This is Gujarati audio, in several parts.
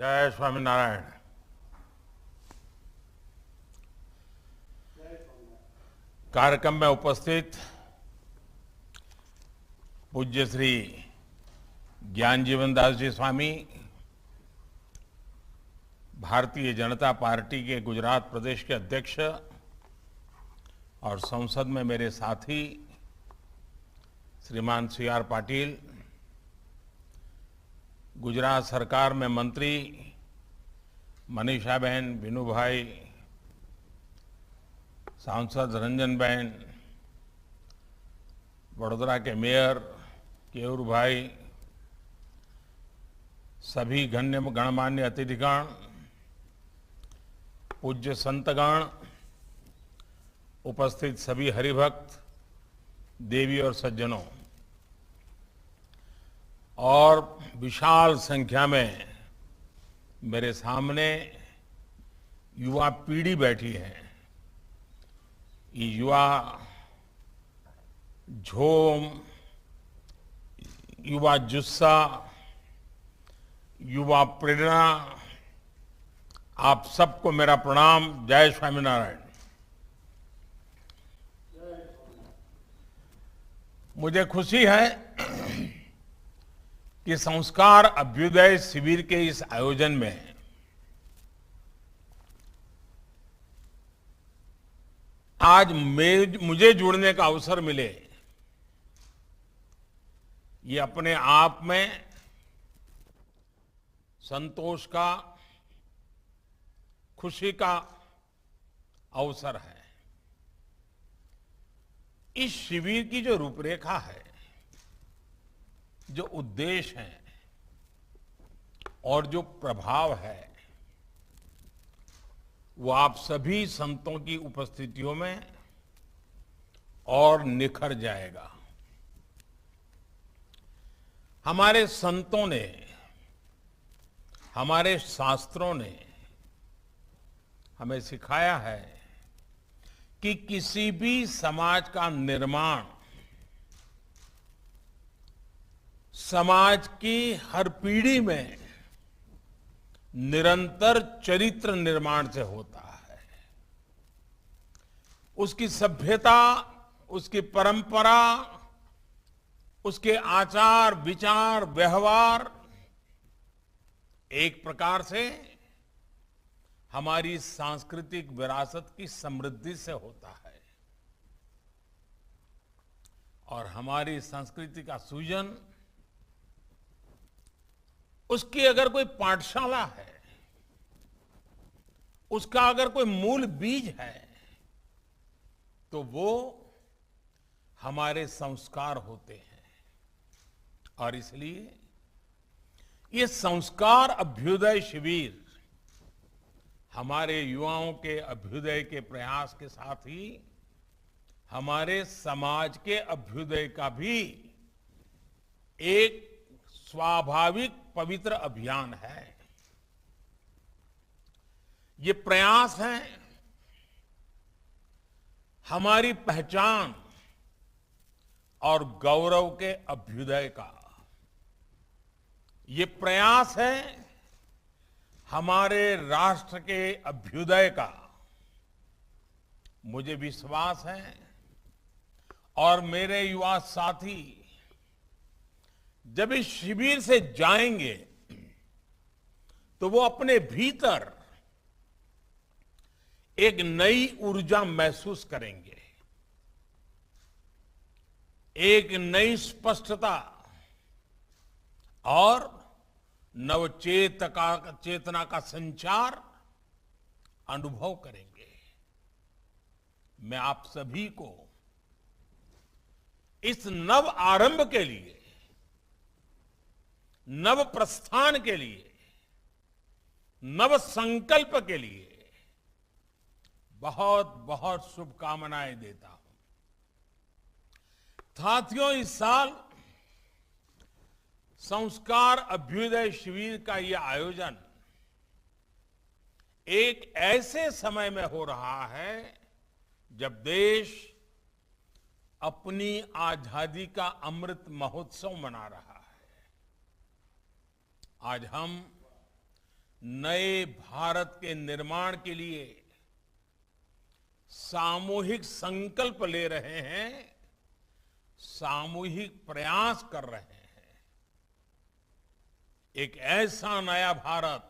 जय स्वामीनारायण। कार्यक्रम में उपस्थित पूज्य श्री ज्ञान जीवन दास जी स्वामी, भारतीय जनता पार्टी के गुजरात प्रदेश के अध्यक्ष और संसद में मेरे साथी श्रीमान CR पाटिल, गुजरात सरकार में मंत्री मनीषा बहन, विनू भाई, सांसद रंजन बहन, वडोदरा के मेयर केयूर भाई, सभी गणमान्य अतिथिगण, पूज्य संतगण, उपस्थित सभी हरिभक्त, देवी और सज्जनों और विशाल संख्या में मेरे सामने युवा पीढ़ी बैठी है। ये युवा झोम, युवा जुस्सा, युवा प्रेरणा, आप सबको मेरा प्रणाम। जय स्वामीनारायण। मुझे खुशी है कि संस्कार अभ्युदय शिविर के इस आयोजन में आज मुझे जुड़ने का अवसर मिले, ये अपने आप में संतोष का, खुशी का अवसर है। इस शिविर की जो रूपरेखा है, जो उद्देश्य है और जो प्रभाव है, वो आप सभी संतों की उपस्थितियों में और निखर जाएगा। हमारे संतों ने, हमारे शास्त्रों ने हमें सिखाया है कि किसी भी समाज का निर्माण समाज की हर पीढ़ी में निरंतर चरित्र निर्माण से होता है। उसकी सभ्यता, उसकी परंपरा, उसके आचार विचार व्यवहार एक प्रकार से हमारी सांस्कृतिक विरासत की समृद्धि से होता है। और हमारी संस्कृति का सूजन, उसकी अगर कोई पाठशाला है, उसका अगर कोई मूल बीज है, तो वो हमारे संस्कार होते हैं। और इसलिए ये संस्कार अभ्युदय शिविर हमारे युवाओं के अभ्युदय के प्रयास के साथ ही हमारे समाज के अभ्युदय का भी एक स्वाभाविक पवित्र अभियान है। ये प्रयास है हमारी पहचान और गौरव के अभ्युदय का। ये प्रयास है हमारे राष्ट्र के अभ्युदय का। मुझे विश्वास है और मेरे युवा साथी जब इस शिविर से जाएंगे तो वो अपने भीतर एक नई ऊर्जा महसूस करेंगे, एक नई स्पष्टता और चेतना का संचार अनुभव करेंगे। मैं आप सभी को इस नव आरंभ के लिए, नव प्रस्थान के लिए, नव संकल्प के लिए बहुत बहुत शुभकामनाएं देता हूं। साथियों, इस साल संस्कार अभ्युदय शिविर का यह आयोजन एक ऐसे समय में हो रहा है जब देश अपनी आजादी का अमृत महोत्सव मना रहा है। आज हम नए भारत के निर्माण के लिए सामूहिक संकल्प ले रहे हैं, सामूहिक प्रयास कर रहे हैं। एक ऐसा नया भारत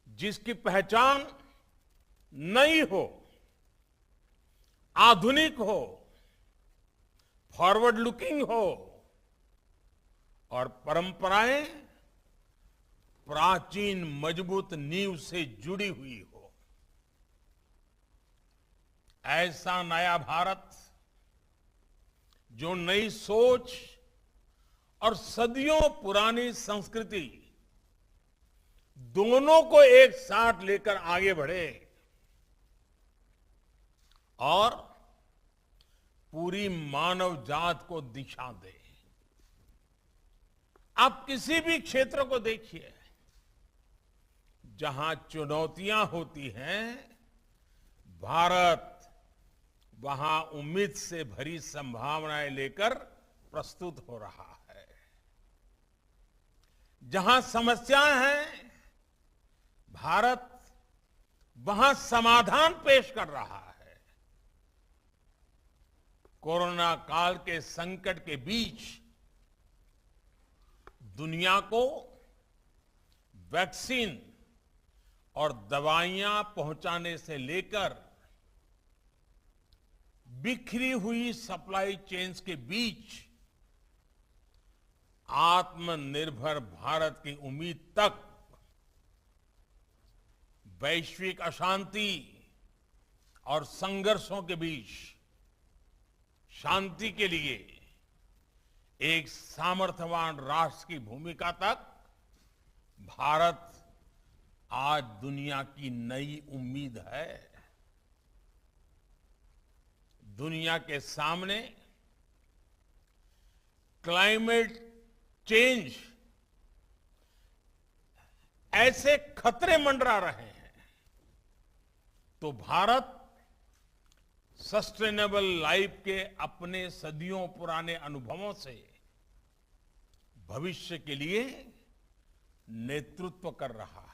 जिसकी पहचान नई हो, आधुनिक हो, फॉरवर्ड लुकिंग हो और परंपराएं प्राचीन मजबूत नींव से जुड़ी हुई हो। ऐसा नया भारत जो नई सोच और सदियों पुरानी संस्कृति दोनों को एक साथ लेकर आगे बढ़े और पूरी मानव जात को दिशा दे। आप किसी भी क्षेत्र को देखिए, जहां चुनौतियां होती हैं, भारत वहां उम्मीद से भरी संभावनाएं लेकर प्रस्तुत हो रहा है। जहां समस्याएं हैं, भारत वहां समाधान पेश कर रहा है। कोरोना काल के संकट के बीच दुनिया को वैक्सीन और दवाइयां पहुंचाने से लेकर बिखरी हुई सप्लाई चेन्स के बीच आत्मनिर्भर भारत की उम्मीद तक, वैश्विक अशांति और संघर्षों के बीच शांति के लिए एक सामर्थ्यवान राष्ट्र की भूमिका तक भारत आज दुनिया की नई उम्मीद है। दुनिया के सामने क्लाइमेट चेंज ऐसे खतरे मंडरा रहे हैं, तो भारत सस्टेनेबल लाइफ के अपने सदियों पुराने अनुभवों से भविष्य के लिए नेतृत्व कर रहा है।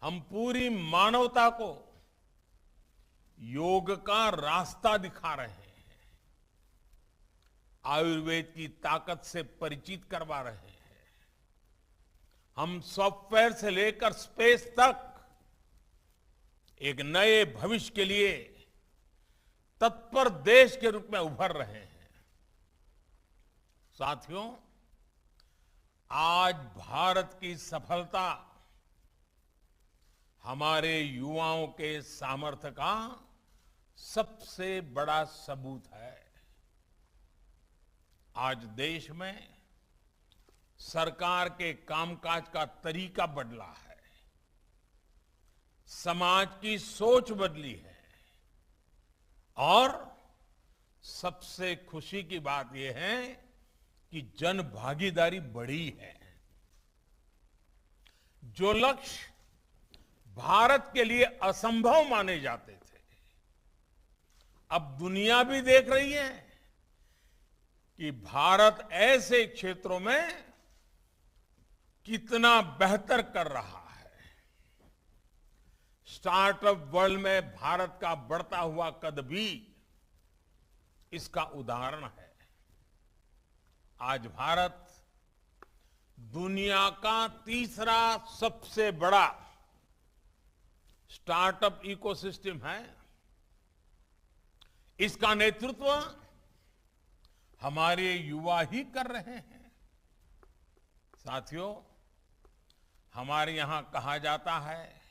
हम पूरी मानवता को योग का रास्ता दिखा रहे हैं, आयुर्वेद की ताकत से परिचित करवा रहे हैं। हम सॉफ्टवेयर से लेकर स्पेस तक एक नए भविष्य के लिए तत्पर देश के रूप में उभर रहे हैं। साथियों, आज भारत की सफलता हमारे युवाओं के सामर्थ्य का सबसे बड़ा सबूत है। आज देश में सरकार के कामकाज का तरीका बदला है, समाज की सोच बदली है और सबसे खुशी की बात यह है कि जन भागीदारी बढ़ी है। जो लक्ष्य भारत के लिए असंभव माने जाते थे, अब दुनिया भी देख रही है कि भारत ऐसे क्षेत्रों में कितना बेहतर कर रहा है। स्टार्टअप वर्ल्ड में भारत का बढ़ता हुआ कद भी इसका उदाहरण है। आज भारत दुनिया का तीसरा सबसे बड़ा स्टार्टअप इकोसिस्टम है। इसका नेतृत्व हमारे युवा ही कर रहे हैं। साथियों, हमारे यहां कहा जाता है,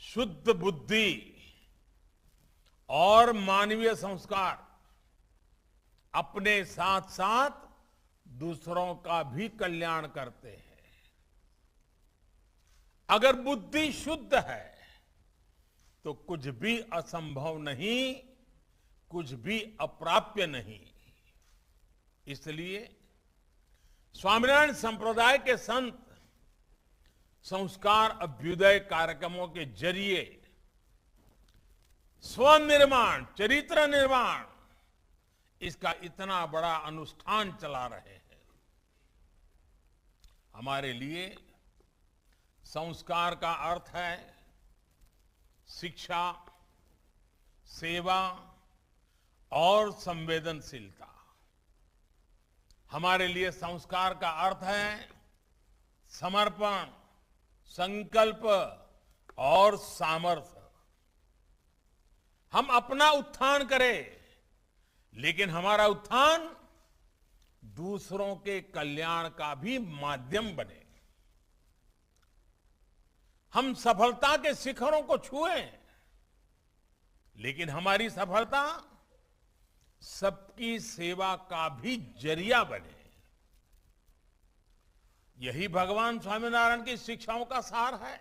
शुद्ध बुद्धि और मानवीय संस्कार अपने साथ साथ दूसरों का भी कल्याण करते हैं। अगर बुद्धि शुद्ध है तो कुछ भी असंभव नहीं, कुछ भी अप्राप्य नहीं। इसलिए स्वामीनारायण संप्रदाय के संत संस्कार अभ्युदय कार्यक्रमों के जरिए स्वनिर्माण, चरित्र निर्माण, इसका इतना बड़ा अनुष्ठान चला रहे हैं। हमारे लिए संस्कार का अर्थ है शिक्षा, सेवा और संवेदनशीलता। हमारे लिए संस्कार का अर्थ है समर्पण, संकल्प और सामर्थ्य। हम अपना उत्थान करें, लेकिन हमारा उत्थान दूसरों के कल्याण का भी माध्यम बने। हम सफलता के शिखरों को छुएं, लेकिन हमारी सफलता सबकी सेवा का भी जरिया बने। यही भगवान स्वामीनारायण की शिक्षाओं का सार है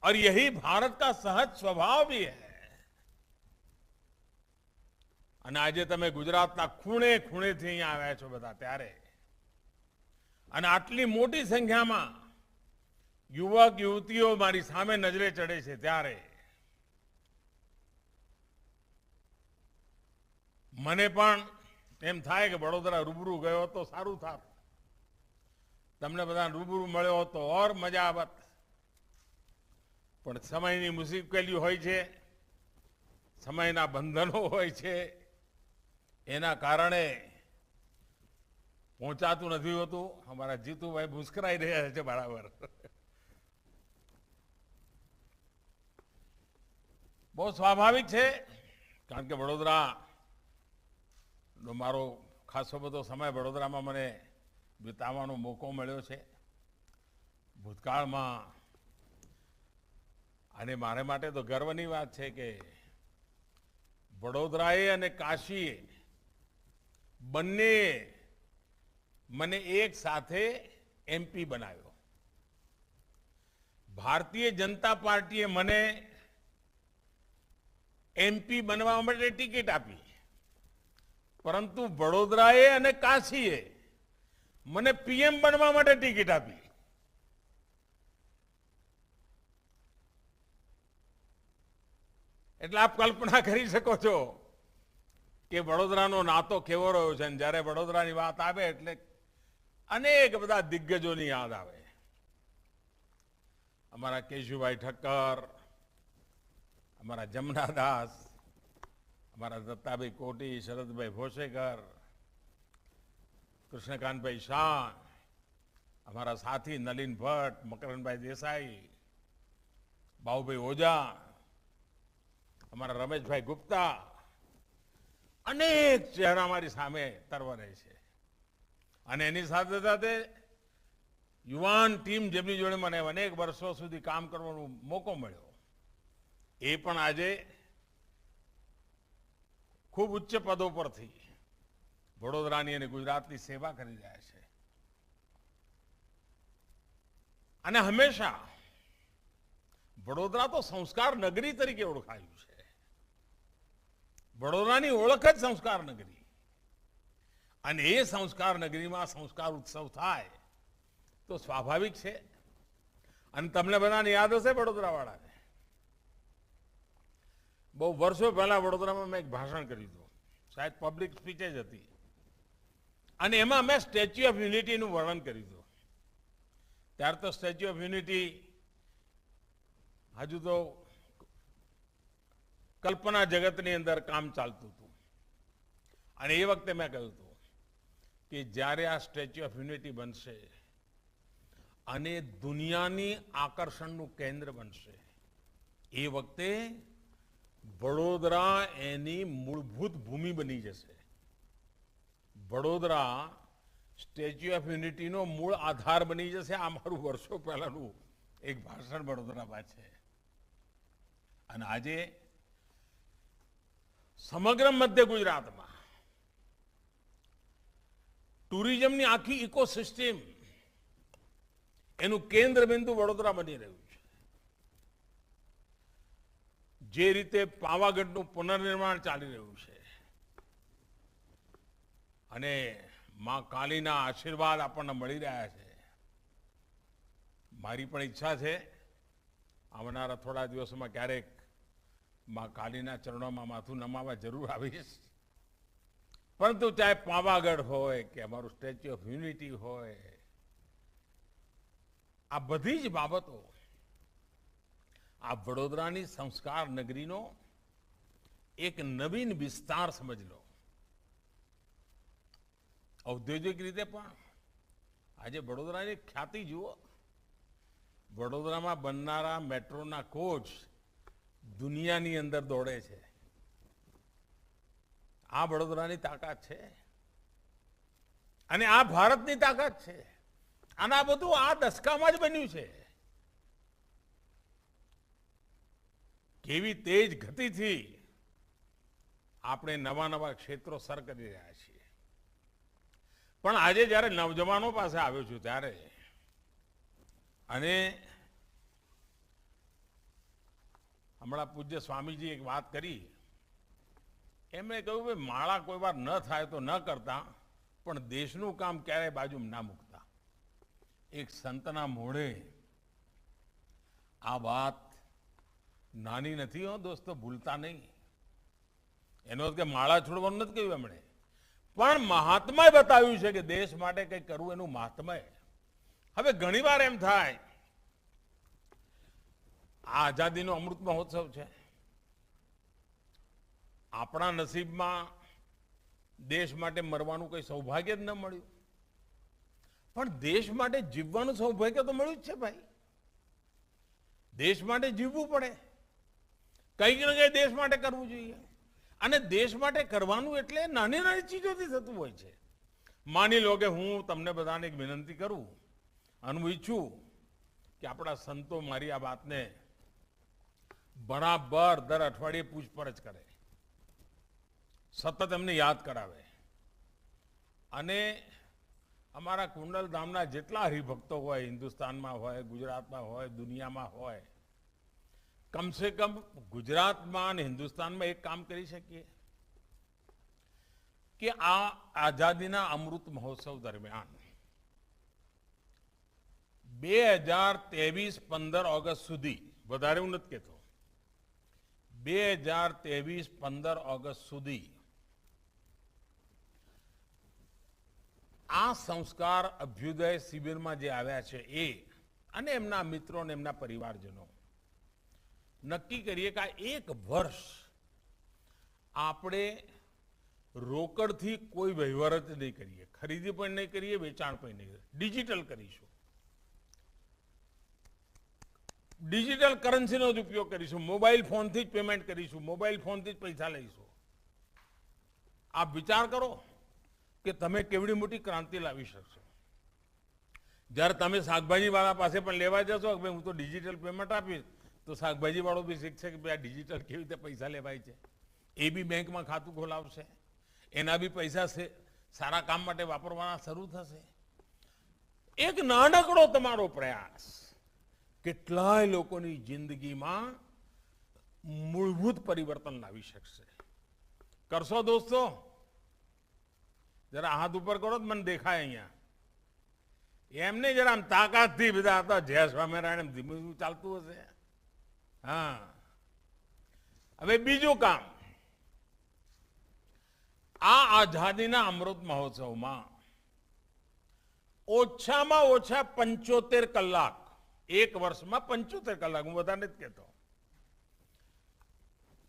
और यही भारत का सहज स्वभाव भी है। અને આજે તમે ગુજરાતના ખૂણે ખૂણેથી અહીંયા આવ્યા છો બધા, ત્યારે અને આટલી મોટી સંખ્યામાં યુવક યુવતીઓ મારી સામે નજરે ચડે છે, ત્યારે મને પણ એમ થાય કે વડોદરા રૂબરૂ ગયો તો સારું થાત, તમને બધા રૂબરૂ મળ્યો તો ઓર મજા આવત, પણ સમયની મુશ્કેલીઓ હોય છે, સમયના બંધનો હોય છે, એના કારણે પહોંચાતું નથી હોતું। અમારા જીતુભાઈ મુસ્કરાઈ રહ્યા છે બરાબર। બહુ સ્વાભાવિક છે, કારણ કે વડોદરાનો મારો ખાસો બધો સમય વડોદરામાં મને વિતાવવાનો મોકો મળ્યો છે ભૂતકાળમાં। અને મારે માટે તો ગર્વની વાત છે કે વડોદરાએ અને કાશીએ બંને મને એક સાથે એમપી બનાવ્યો। ભારતીય જનતા પાર્ટીએ મને એમપી બનવા માટે ટિકિટ આપી, પરંતુ વડોદરાએ અને કાશીએ મને પીએમ બનવા માટે ટિકિટ આપી। એટલે આપ કલ્પના કરી શકો છો કે વડોદરાનો નાતો કેવો રહ્યો છે। જ્યારે વડોદરાની વાત આવે એટલે અનેક બધા દિગ્ગજોની યાદ આવે। અમારા કેશુભાઈ ઠક્કર, અમારા જમનાદાસ, અમારા દત્તાભાઈ કોટી, શરદભાઈ ભોસેકર, કૃષ્ણકાંતભાઈ શાહ, અમારા સાથી નલિન ભટ્ટ, મકરણભાઈ દેસાઈ, બાબુભાઈ ઓઝા, અમારા રમેશભાઈ ગુપ્તા, અનેક ચહેરા મારી સામે તરવરે છે। અને એની સાથે સાથે યુવાન ટીમ જેમની જોડે મને અનેક વર્ષો સુધી કામ કરવાનો મોકો મળ્યો, એ પણ આજે ખૂબ ઉચ્ચ પદો પરથી વડોદરાની અને ગુજરાતની સેવા કરી રહ્યા છે। અને હંમેશા વડોદરા તો સંસ્કાર નગરી તરીકે ઓળખાયું છે। વડોદરાની ઓળખ જ સંસ્કાર નગરી, અને એ સંસ્કાર નગરીમાં સંસ્કાર ઉત્સવ થાય તો સ્વાભાવિક છે। અને તમને બધાને યાદ હશે વડોદરાવાળાને, બહુ વર્ષો પહેલા વડોદરામાં મેં એક ભાષણ કર્યું હતું, શાયદ પબ્લિક સ્પીચ જ હતી, અને એમાં મેં સ્ટેચ્યુ ઓફ યુનિટીનું વર્ણન કર્યું હતું। ત્યારે તો સ્ટેચ્યુ ઓફ યુનિટી હજુ તો કલ્પના જગતની અંદર કામ ચાલતું હતું। અને એ વખતે મેં કહ્યું હતું કે જ્યારે આ સ્ટેચ્યુ ઓફ યુનિટી બનશે અને દુનિયાની આકર્ષણનું કેન્દ્ર બનશે, એ વખતે વડોદરા એની મૂળભૂત ભૂમિ બની જશે। વડોદરા સ્ટેચ્યુ ઓફ યુનિટીનો મૂળ આધાર બની જશે। આ મારું વર્ષો પહેલાનું એક ભાષણ વડોદરામાં છે। અને આજે સમગ્ર મધ્ય ગુજરાતમાં ટુરિઝમની આખી ઇકોસિસ્ટમ એનું કેન્દ્ર બિંદુ વડોદરા બની રહ્યું છે। જે રીતે પાવાગઢનું પુનર્નિર્માણ ચાલી રહ્યું છે અને માં કાલીના આશીર્વાદ આપણને મળી રહ્યા છે, મારી પણ ઈચ્છા છે આવનારા થોડા દિવસોમાં ક્યારેક માં કાલીના ચરણોમાં માથું નમાવા જરૂર આવીશ। પરંતુ ચાહે પાવાગઢ હોય કે અમારું સ્ટેચ્યુ ઓફ યુનિટી હોય આ બધી જ બાબતો આ વડોદરાની સંસ્કાર નગરીનો એક નવીન વિસ્તાર સમજ લો. ઔદ્યોગિક રીતે પણ આજે વડોદરાની ખ્યાતિ જુઓ. વડોદરામાં બનનારા મેટ્રોના કોચ દુનિયાની અંદર દોડે છે. આ વડોદરાની તાકાત છે અને આ ભારતની તાકાત છે. અને આ બધું આ દશકામાં જ બન્યું છે. કેવી તેજ ગતિથી આપણે નવા નવા ક્ષેત્રો સર કરી રહ્યા છીએ. પણ આજે જ્યારે નવજવાનો પાસે આવ્યો છું ત્યારે અને હમણાં પૂજ્ય સ્વામીજી એક વાત કરી. એમણે કહ્યું કે માળા કોઈ વાર ન થાય તો ન કરતા, પણ દેશનું કામ ક્યારેય બાજુમાં ના મૂકતા. એક સંતના મોઢે આ વાત નાની નથી હો દોસ્તો, ભૂલતા નહીં. એનો કે માળા છોડવાનું નથી કહ્યું એમણે, પણ મહાત્માએ બતાવ્યું છે કે દેશ માટે કંઈક કરવું એનું મહાત્મય. હવે ઘણીવાર એમ થાય આ આઝાદીનો અમૃત મહોત્સવ છે. આપણા નસીબમાં દેશ માટે મરવાનું કોઈ સૌભાગ્ય જ ન મળ્યું, પણ દેશ માટે જીવવાનું સૌભાગ્ય તો મળ્યું જ છે ભાઈ. દેશ માટે જીવવું પડે, કંઈક ને કંઈ દેશ માટે કરવું જોઈએ. અને દેશ માટે કરવાનું એટલે નાની નાની ચીજોથી થતું હોય છે. માની લો કે હું તમને બધાને એક વિનંતી કરું અને હું ઈચ્છું કે આપણા સંતો મારી આ વાતને બરાબર દર અઠવાડિયે પૂછપરછ કરે, સતત એમને યાદ કરાવે. અને અમારા કુંડલધામના જેટલા હરિભક્તો હોય, હિન્દુસ્તાનમાં હોય, ગુજરાતમાં હોય, દુનિયામાં હોય, કમસે કમ ગુજરાતમાં અને હિન્દુસ્તાનમાં એક કામ કરી શકીએ કે આ આઝાદીના અમૃત મહોત્સવ દરમિયાન 2023-15 ઓગસ્ટ સુધી, વધારે હું નથી કહેતો, 2023-15 ઓગસ્ટ સુધી આ સંસ્કાર અભ્યુદય શિબિરમાં જે આવ્યા છે એ અને એમના મિત્રો અને એમના પરિવારજનો નક્કી કરીએ કે આ એક વર્ષ આપણે રોકડથી કોઈ વહીવટ જ નહીં કરીએ, ખરીદી પણ નહીં કરીએ, વેચાણ પણ નહીં કરીએ, ડિજિટલ કરીશું. ડિજિટલ કરન્સીનો જ ઉપયોગ કરીશું, મોબાઈલ ફોનથી જ પેમેન્ટ કરીશું, મોબાઈલ ફોનથી જ પૈસા લઈશું. આપ વિચાર કરો કે તમે કેવડી મોટી ક્રાંતિ લાવી શકશો. જ્યારે તમે શાકભાજીવાળા પાસે પણ લેવા જશો કે ભાઈ હું તો ડિજિટલ પેમેન્ટ આપીશ, તો શાકભાજીવાળો બી શીખશે કે ભાઈ આ ડિજિટલ કેવી રીતે પૈસા લેવાય છે. એ બી બેંકમાં ખાતું ખોલાવશે, એના બી પૈસા સારા કામ માટે વાપરવાના શરૂ થશે. એક નાનકડો તમારો પ્રયાસ કેટલાય લોકોની જિંદગીમાં મૂળભૂત પરિવર્તન લાવી શકશે. કરશો દોસ્તો? જરા હાથ ઉપર કરો તો મને દેખાય અહીંયા. એમને જરા આમ તાકાતથી બધા હતા જય સ્વામિનારાયણ ધીમું ધીમું ચાલતું હશે. હા, હવે બીજું કામ, આ આઝાદીના અમૃત મહોત્સવમાં ઓછામાં ઓછા 75 કલાક, એક વર્ષમાં 75 કલાક, હું વધારે નથી કહેતો,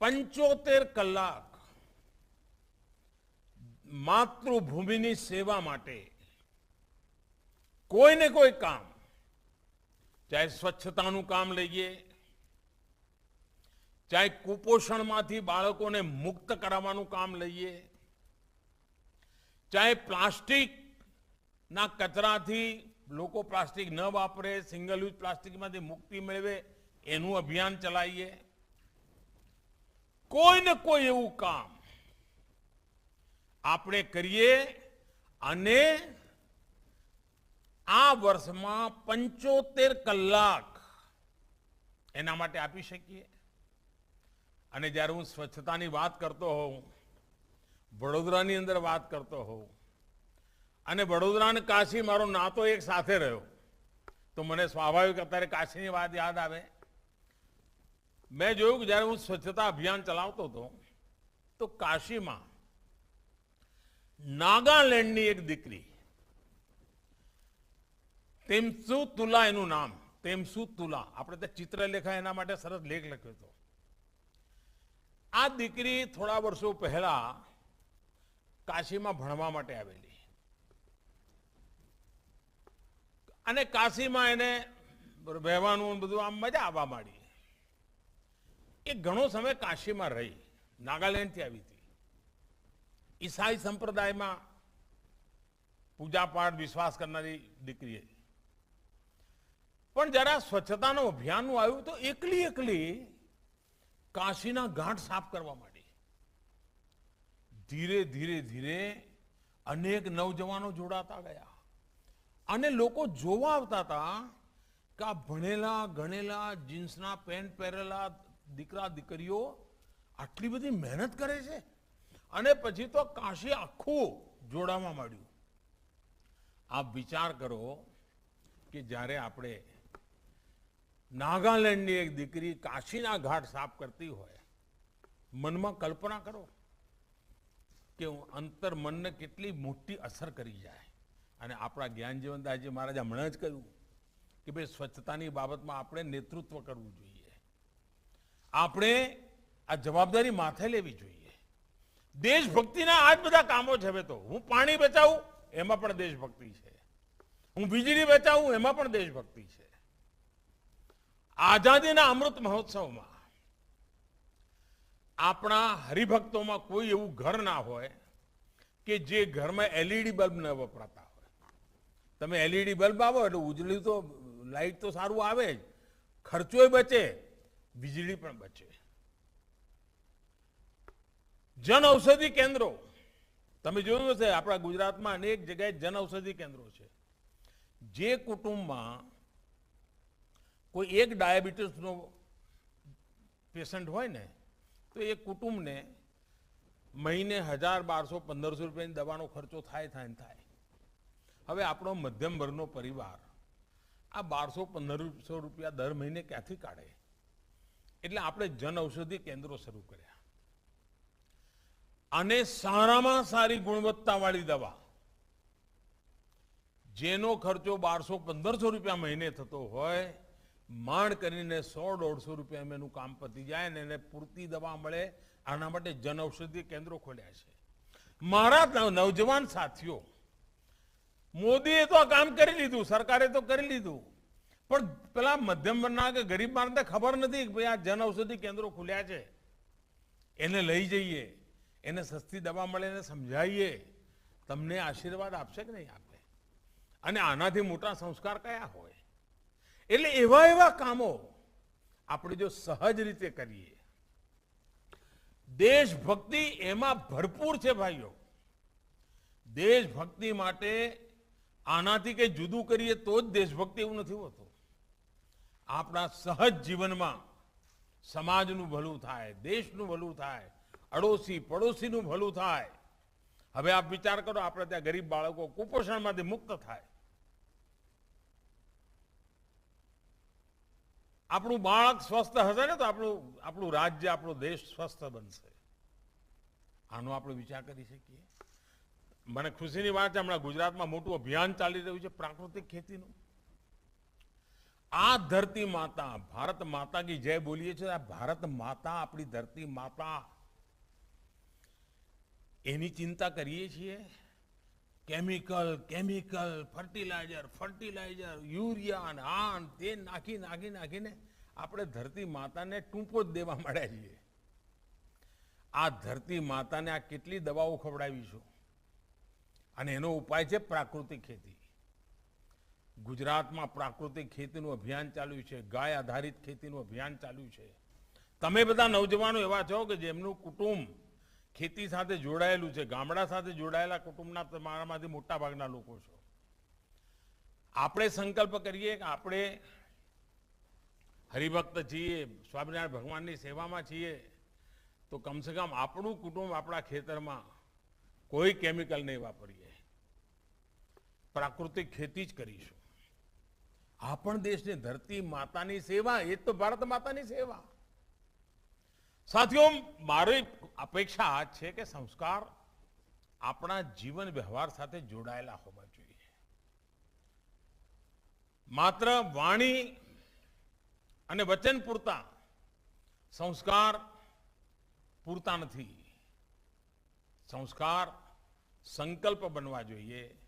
75 કલાક માતૃભૂમિની સેવા માટે કોઈને કોઈ કામ, ચાહે સ્વચ્છતાનું કામ લઈએ, ચાહે કુપોષણમાંથી બાળકોને મુક્ત કરાવવાનું કામ લઈએ, ચાહે પ્લાસ્ટિકના કચરાથી લોકો પ્લાસ્ટિક ન વાપરે, સિંગલ યુઝ પ્લાસ્ટિકમાંથી મુક્તિ મેળવે એનું અભિયાન ચલાવીએ. કોઈને કોઈ એવું કામ આપણે કરીએ અને આ વર્ષમાં 75 કલાક એના માટે આપી શકીએ. અને જ્યારે હું સ્વચ્છતાની વાત કરતો હોઉં, વડોદરાની અંદર વાત કરતો હોઉં, અને વડોદરા અને કાશી મારો નાતો એક સાથે રહ્યો, તો મને સ્વાભાવિક અત્યારે કાશીની વાત યાદ આવે. મેં જોયું કે જ્યારે હું સ્વચ્છતા અભિયાન ચલાવતો હતો તો કાશીમાં નાગાલેન્ડની એક દીકરી, તિમ્સુ તુલા એનું નામ, તેમ શું તુલા, આપણે ત્યાં ચિત્રલેખા એના માટે સરસ લેખ લખ્યો હતો. આ દીકરી થોડા વર્ષો પહેલા કાશીમાં ભણવા માટે આવેલી અને કાશીમાં એને રહેવાનું બધું આમ મજા આવવા માંડી. એ ઘણો સમય કાશીમાં રહી, નાગાલેન્ડથી આવી હતી. ઈસાઈ સંપ્રદાયમાં પૂજાપાઠ વિશ્વાસ કરનારી દીકરી હતી. પણ જરા સ્વચ્છતાનું અભિયાનનું આવ્યું તો એકલી કાશીના ઘાટ સાફ કરવા માંડી. ધીરે ધીરે ધીરે અનેક નવજવાનો જોડાતા ગયા અને લોકો જોવા આવતા હતા કે આ ભણેલા ગણેલા જીન્સના પેન્ટ પહેરેલા દીકરા દીકરીઓ આટલી બધી મહેનત કરે છે. અને પછી તો કાશી આખું જોડાવા માંડ્યું. આપ વિચાર કરો કે જ્યારે આપણે નાગાલેન્ડની એક દીકરી કાશીના ઘાટ સાફ કરતી હોય, મનમાં કલ્પના કરો કે અંતર મનને કેટલી મોટી અસર કરી જાય. અને આપણા જ્ઞાનજીવનદાસજી મહારાજ હમણાં જ કહ્યું કે ભાઈ સ્વચ્છતાની બાબતમાં આપણે નેતૃત્વ કરવું જોઈએ. આપણે આ જવાબદારી માથે લેવી જોઈએ. દેશભક્તિના આ જ બધા કામો છે. હવે તો હું પાણી બચાવું એમાં પણ દેશભક્તિ છે, હું વીજળી બચાવું એમાં પણ દેશભક્તિ છે. આઝાદીના અમૃત મહોત્સવમાં આપણા હરિભક્તોમાં કોઈ એવું ઘર ના હોય કે જે ઘરમાં એલઈડી બલ્બ ન વપરાતા હોય. તમે એલઈડી બલ્બ આવો એટલે ઉજળી તો લાઈટ તો સારું આવે જ, ખર્ચોય બચે, વીજળી પણ બચે. જન ઔષધિ કેન્દ્રો તમે જોયું હશે, આપણા ગુજરાતમાં અનેક જગ્યાએ જન ઔષધિ કેન્દ્રો છે. જે કુટુંબમાં કોઈ એક ડાયાબિટીસનો પેશન્ટ હોય ને તો એ કુટુંબને મહિને 1000-1200-1500 રૂપિયાની દવાનો ખર્ચો થાય. હવે આપણો મધ્યમ વર્ગનો પરિવાર આ 1200-1500 રૂપિયા દર મહિને ક્યાંથી કાઢે? એટલે આપણે જન ઔષધિ કેન્દ્રો શરૂ કર્યા અને સારામાં સારી ગુણવત્તાવાળી દવા જેનો ખર્ચો 1200-1500 રૂપિયા મહિને થતો હોય, માંડ કરીને 100-150 રૂપિયા એનું કામ પતી જાય ને એને પૂરતી દવા મળે. આના માટે જન ઔષધિ કેન્દ્રો ખોલ્યા છે. મારા નવજવાન સાથીઓ, મોદીએ તો આ કામ કરી લીધું, સરકારે તો કરી લીધું, પણ પેલા મધ્યમ વર્ગના કે ગરીબ માણસને ખબર નથી કે ભાઈ આ જન ઔષધિ કેન્દ્રો ખુલ્યા છે, એને લઈ જઈએ, એને સસ્તી દવા મળે, એને સમજાવીએ. તમને આશીર્વાદ આપશે કે નહીં આપે? અને આનાથી મોટા સંસ્કાર કયા હોય? એટલે એવા કામો આપણે જો સહજ રીતે કરીએ, દેશભક્તિ એમાં ભરપૂર છે ભાઈઓ. દેશભક્તિ માટે આનાથી કંઈ જુદું કરીએ તો જ દેશભક્તિ, એવું નથી હોતું. આપણા સહજ જીવનમાં સમાજનું ભલું થાય, દેશનું ભલું થાય, અડોશી પડોશીનું ભલું થાય. હવે આપ વિચાર કરો, આપણે ત્યાં ગરીબ બાળકો કુપોષણમાંથી મુક્ત થાય, આપણું બાળક સ્વસ્થ હશે ને તો આપણું રાજ્ય, આપણો દેશ સ્વસ્થ બનશે. આનો આપણે વિચાર કરી શકીએ. મને ખુશીની વાત છે, હમણાં ગુજરાતમાં મોટું અભિયાન ચાલી રહ્યું છે પ્રાકૃતિક ખેતીનું. આ ધરતી માતા, ભારત માતા કી જય બોલીએ છીએ. આ ભારત માતા, આપણી ધરતી માતા, એની ચિંતા કરીએ છીએ. કેમિકલ ફર્ટિલાઇઝર યુરિયા અને આન તે નાખીને આપણે ધરતી માતાને ટૂંપો જ દેવા માંડ્યા છીએ. આ ધરતી માતાને આ કેટલી દવાઓ ખવડાવીશું? અને એનો ઉપાય છે પ્રાકૃતિક ખેતી. ગુજરાતમાં પ્રાકૃતિક ખેતીનું અભિયાન ચાલ્યું છે, ગાય આધારિત ખેતીનું અભિયાન ચાલ્યું છે. તમે બધા નવજવાનો એવા છો કે જેમનું કુટુંબ ખેતી સાથે જોડાયેલું છે, ગામડા સાથે જોડાયેલા કુટુંબના તમારામાંથી મોટા ભાગના લોકો છો. આપણે સંકલ્પ કરીએ કે આપણે હરિભક્ત છીએ, સ્વામિનારાયણ ભગવાનની સેવામાં છીએ, તો કમસે કમ આપણું કુટુંબ આપણા ખેતરમાં કોઈ કેમિકલ નહીં વાપરીએ, પ્રાકૃતિક ખેતી જ કરીશું. આ પણ દેશની ધરતી માતાની સેવા, એ તો ભારત માતાની સેવા. સાથીઓ, મારી અપેક્ષા આ છે કે સંસ્કાર આપણા જીવન વ્યવહાર સાથે જોડાયેલા હોવા જોઈએ. માત્ર વાણી અને વચન પૂરતા સંસ્કાર પૂરતા નથી. સંસ્કાર સંકલ્પ બનવા જોઈએ.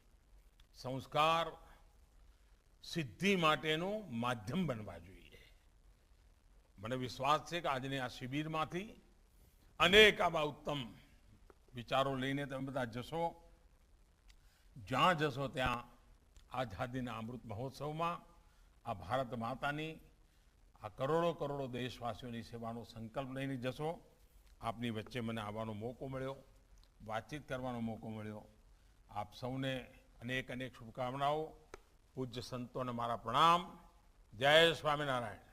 સંસ્કાર સિદ્ધિ માટેનું માધ્યમ બનવા જોઈએ. મને વિશ્વાસ છે કે આજની આ શિબિરમાંથી અનેક આવા ઉત્તમ વિચારો લઈને તમે બધા જશો. જ્યાં જશો ત્યાં આઝાદીના અમૃત મહોત્સવમાં આ ભારત માતાની આ કરોડો કરોડો દેશવાસીઓની સેવાનો સંકલ્પ લઈને જશો. આપની વચ્ચે મને આવવાનો મોકો મળ્યો, વાતચીત કરવાનો મોકો મળ્યો. આપ સૌને અનેક અનેક શુભકામનાઓ. પૂજ્ય સંતોને મારા પ્રણામ. જય સ્વામિનારાયણ.